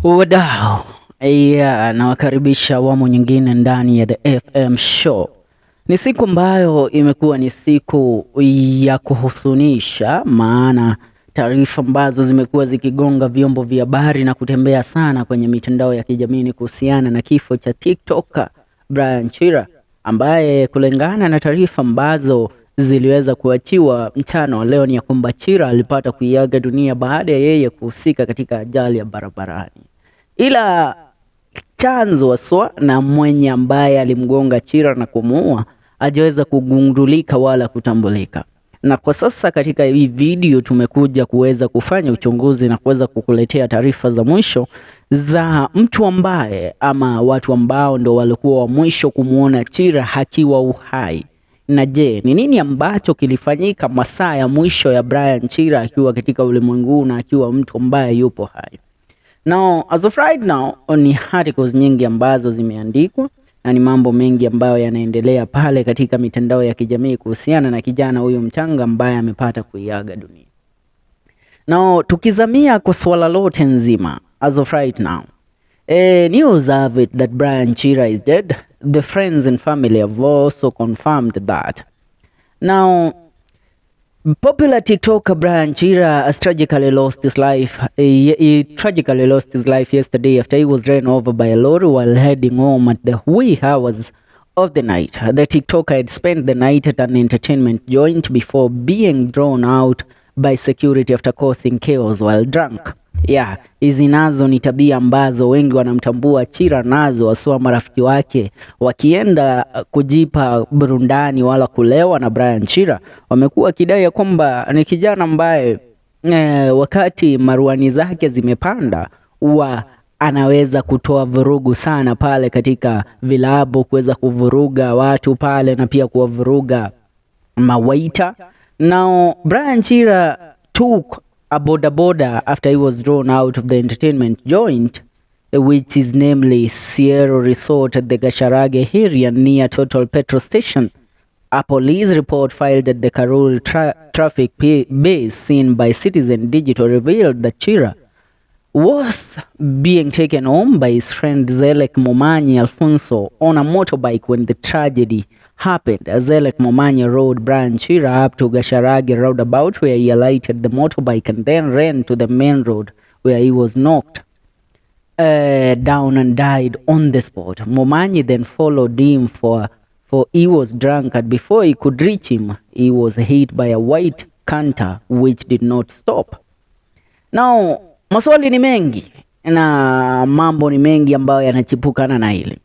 Wadau, nawakaribisha awamu nyingine ndani ya The FM Show. Ni siku ambayo imekuwa ni siku ya kuhusunisha, maana taarifa ambazo zimekuwa zikigonga vyombo vya habari na kutembea sana kwenye mitandao ya kijamii kuhusiana na kifo cha TikToker Brian Chira, ambaye kulingana na taarifa ambazo ziliweza kuachiwa mchana wa leo ni ya kwamba Chira alipata kuiaga dunia baada ya yeye kuhusika katika ajali ya barabarani. Ila chanzo haswa na mwenye ambaye alimgonga Chira na kumuua hajaweza kugundulika wala kutambulika. Na kwa sasa katika hii video tumekuja kuweza kufanya uchunguzi na kuweza kukuletea taarifa za mwisho za mtu ambaye ama watu ambao ndo walikuwa wa mwisho kumuona Chira akiwa uhai. Na je, ni nini ambacho kilifanyika masaa ya mwisho ya Brian Chira akiwa katika ulimwengu na akiwa mtu ambaye yupo hai? Now, as of right now, ni articles nyingi ambazo zimeandikwa na ni mambo mengi ambayo yanaendelea pale katika mitandao ya kijamii kuhusiana na kijana huyu mchanga ambaye amepata kuiaga dunia. Now, tukizamia kwa swala lote nzima, as of right now, news of it that Brian Chira is dead. The friends and family have also confirmed that. Now, popular TikToker Brian Chira has tragically lost his life. He tragically lost his life yesterday after he was ran over by a lorry while heading home at the wee hours of the night. The TikToker had spent the night at an entertainment joint before being drawn out by security after causing chaos while drunk. Hizi nazo ni tabia ambazo wengi wanamtambua Chira nazo, haswa marafiki wake wakienda kujipa burundani wala kulewa na Brian Chira wamekuwa kidai ya kwamba ni kijana ambaye wakati maruani zake zimepanda huwa anaweza kutoa vurugu sana pale katika vilabu, kuweza kuvuruga watu pale na pia kuwavuruga mawaita. Now Brian Chira took a boda after he was drawn out of the entertainment joint, which is namely Sierra Resort at the Gasharage area near Total Petrol Station. A police report filed at the Karul traffic base seen by Citizen Digital revealed that Chira was being taken home by his friend Zelek Momanyi Alfonso on a motorbike when the tragedy happened. Zelek Momanyi rode Brian Chira up to Gasharage roundabout where he alighted the motorbike and then ran to the main road where he was knocked down and died on the spot. Momanyi then followed him for he was drunk, and before he could reach him, he was hit by a white canter which did not stop. Now, maswali ni mengi na mambo ni mengi ambayo yanachipukana na hili.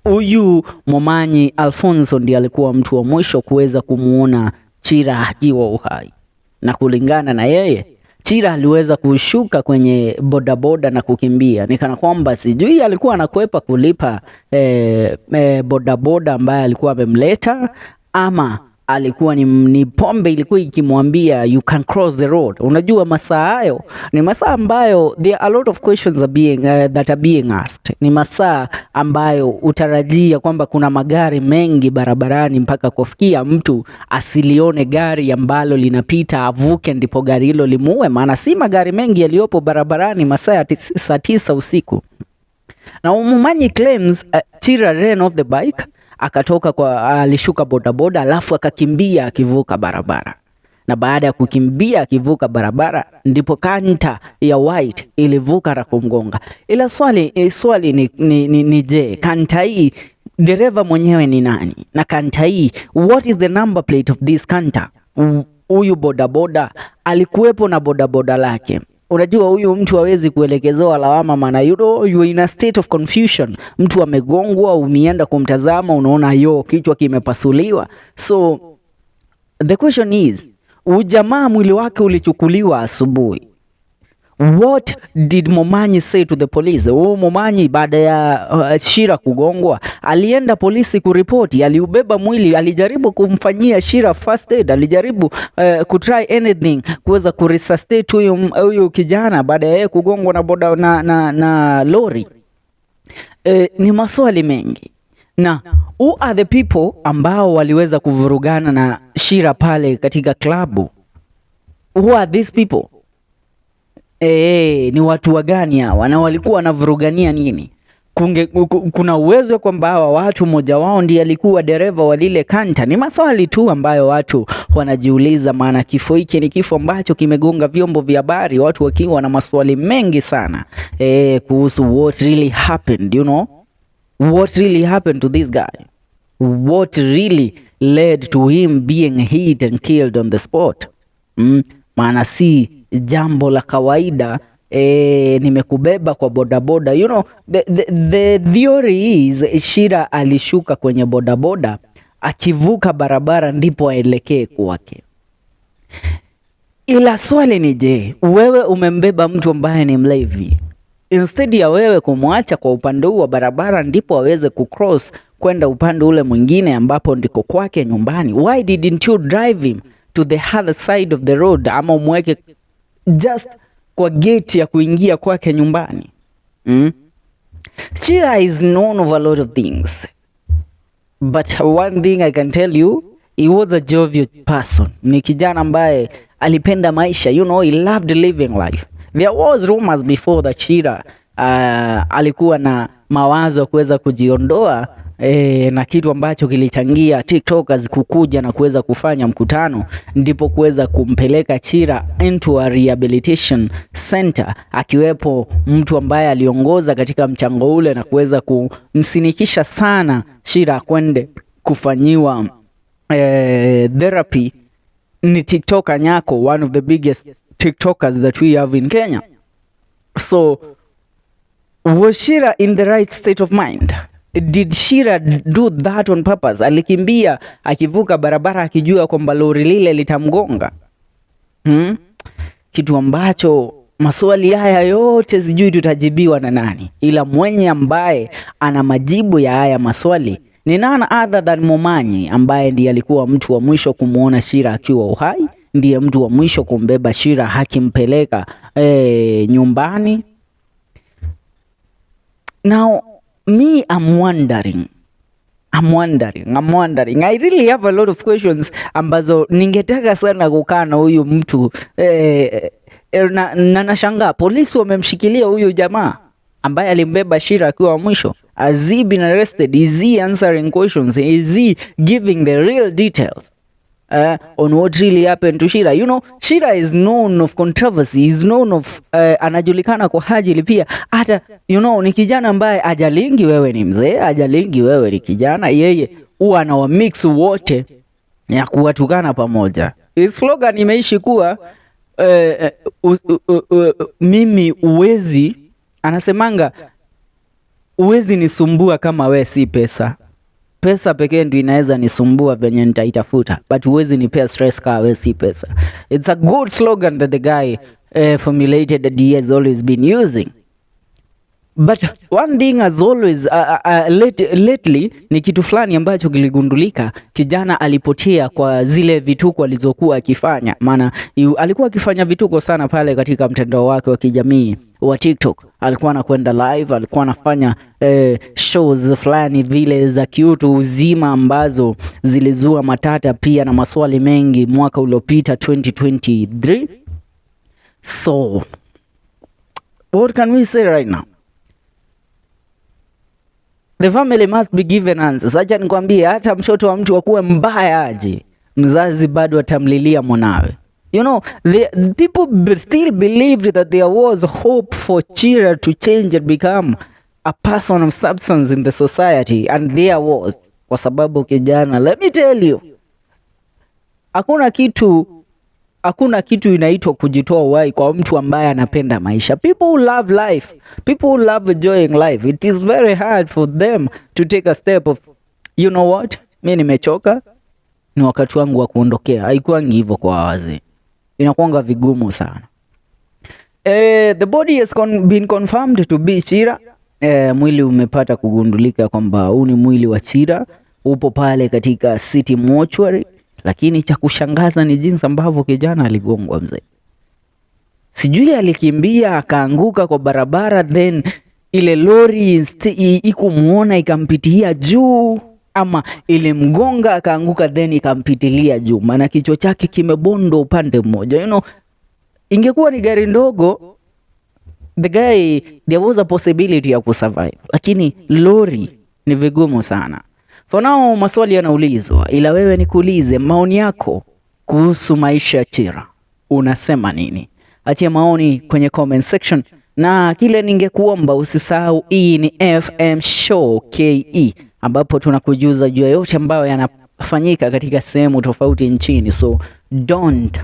Huyu Momanyi Alfonso ndiye alikuwa mtu wa mwisho kuweza kumuona Chira akiwa uhai. Na kulingana na yeye, Chira aliweza kushuka kwenye bodaboda na kukimbia. Nikana kwamba sijui alikuwa anakwepa kulipa bodaboda ambaye alikuwa amemleta, ama alikuwa ni pombe ilikuwa ikimwambia you can cross the road. Unajua masaa hayo ni masaa ambayo there are a lot of questions that are being asked. Ni masaa ambayo utarajia kwamba kuna magari mengi barabarani mpaka kufikia mtu asilione gari ambalo linapita avuke ndipo gari hilo limuue, maana si magari mengi yaliyopo barabarani masaa ya saa 9 usiku. Na Momanyi claims Chira ran off the bike, akatoka alishuka bodaboda alafu akakimbia akivuka barabara. Na baada ya kukimbia akivuka barabara ndipo kanta ya white ilivuka na kumgonga. Ila swali ni je, kanta hii dereva mwenyewe ni nani? Na kanta hii, what is the number plate of this kanta? Huyu bodaboda alikuwepo na bodaboda lake. Unajua huyu mtu hawezi kuelekezewa lawama, maana you in a state of confusion. Mtu amegongwa, umeenda kumtazama, unaona kichwa kimepasuliwa. So the question is, ujamaa mwili wake ulichukuliwa asubuhi. What did Momanyi say to the police? Momanyi baada ya Chira kugongwa alienda polisi kuripoti, aliubeba mwili, alijaribu kumfanyia Chira first aid, alijaribu kutry anything kuweza kuresuscitate huyu kijana baada ya kugongwa na boda na lori. Ni maswali mengi. Na who are the people ambao waliweza kuvurugana na Chira pale katika klabu? Who are these people? ni watu wa gani hawa na walikuwa wanavurugania nini? Kuna uwezo kwamba hawa watu mmoja wao ndiye alikuwa dereva wa lile kanta? Ni maswali tu ambayo watu wanajiuliza, maana kifo hiki ni kifo ambacho kimegonga vyombo vya habari, watu wakiwa na maswali mengi sana kuhusu what really happened, you know, what really happened to this guy, what really led to him being hit and killed on the spot. Maana si jambo la kawaida. Nimekubeba kwa bodaboda, you know, the theory is Chira alishuka kwenye bodaboda, akivuka barabara ndipo aelekee kwake. Ila swali ni je, wewe umembeba mtu ambaye ni mlevi, instead ya wewe kumwacha kwa upande huu wa barabara ndipo aweze kucross kwenda upande ule mwingine ambapo ndiko kwake nyumbani, why didn't you drive him to the other side of the road, ama umweke just kwa gate ya kuingia kwake nyumbani? Chira is known of a lot of things, but one thing I can tell you, he was a jovial person. Ni kijana ambaye alipenda maisha, you know, he loved living life. There was rumors before that Chira alikuwa na mawazo ya kuweza kujiondoa na kitu ambacho kilichangia TikTokers kukuja na kuweza kufanya mkutano, ndipo kuweza kumpeleka Chira into a rehabilitation center, akiwepo mtu ambaye aliongoza katika mchango ule na kuweza kumsinikisha sana Chira kwende kufanyiwa therapy. Ni TikToker nyako, one of the biggest TikTokers that we have in Kenya. So was Chira in the right state of mind? Did Chira do that on purpose? Alikimbia akivuka barabara akijua kwamba lori lile litamgonga? Kitu ambacho maswali haya yote sijui tutajibiwa na nani, ila mwenye ambaye ana majibu ya haya maswali ni none other than Momanyi, ambaye ndiye alikuwa mtu wa mwisho kumuona Chira akiwa uhai, ndiye mtu wa mwisho kumbeba Chira hakimpeleka nyumbani. Now me, I'm wondering. I really have a lot of questions ambazo ningetaka sana kukaa na huyu mtu na nashangaa polisi wamemshikilia huyu jamaa ambaye alimbeba Chira akiwa mwisho. Has he been arrested? Is he answering questions? Is he giving the real details on what really happened to Chira? You know, Chira is known of controversy, is known of anajulikana kwa hajili pia. Hata you know, ni kijana ambaye ajalingi wewe ni mzee, ajalingi wewe ni kijana, yeye huwa anawa mix wote ya kuwatukana pamoja. Slogan imeishi kuwa mimi uwezi, anasemanga uwezi nisumbua kama we si pesa. Pesa pekee ndio inaweza nisumbua venye nitaitafuta, but uwezi nipea stress kama we si pesa. It's a good slogan that the guy formulated that he has always been using. But one thing has always lately ni kitu fulani ambacho kiligundulika. Kijana alipotea kwa zile vituko alizokuwa akifanya, maana alikuwa akifanya vituko sana pale katika mtandao wake wa kijamii wa TikTok. Alikuwa anakwenda live, alikuwa anafanya shows fulani vile za kiutu uzima ambazo zilizua matata pia na maswali mengi mwaka uliopita 2023. So what can we say right now? The family must be given answers. Acha nikwambie, hata mshoto wa mtu akuwe mbaya aje, mzazi bado atamlilia mwanawe. You know, the people still believed that there was hope for Chira to change and become a person of substance in the society, and there was. Kwa sababu kijana, let me tell you, hakuna kitu inaitwa kujitoa uhai kwa mtu ambaye anapenda maisha. People who love life, people who love enjoying life, it is very hard for them to take a step of, you know what, mimi nimechoka, ni wakati wangu wa kuondokea. Haikuangi hivyo kwa wazee, inakuanga vigumu sana. The body has been confirmed to be Chira. Mwili umepata kugundulika kwamba huu ni mwili wa Chira, upo pale katika city mortuary. Lakini cha kushangaza ni jinsi ambavyo kijana aligongwa mzee. Sijui alikimbia akaanguka kwa barabara, then ile lori ikumuona ikampitia juu, ama ile mgonga akaanguka then ikampitilia juu, maana kichwa chake kimebondo upande mmoja. You know, ingekuwa ni gari ndogo the guy there was a possibility ya kusurvive, lakini lori ni vigumu sana. For now maswali yanaulizwa, ila wewe nikuulize maoni yako kuhusu maisha ya Chira. Unasema nini? Achia maoni kwenye comment section, na kile ningekuomba usisahau, hii ni FM Show KE ambapo tunakujuza juu yote ambayo yanafanyika katika sehemu tofauti nchini, so don't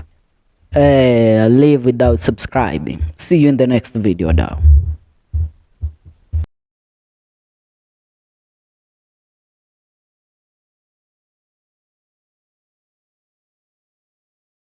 live without subscribing. See you in the next video now.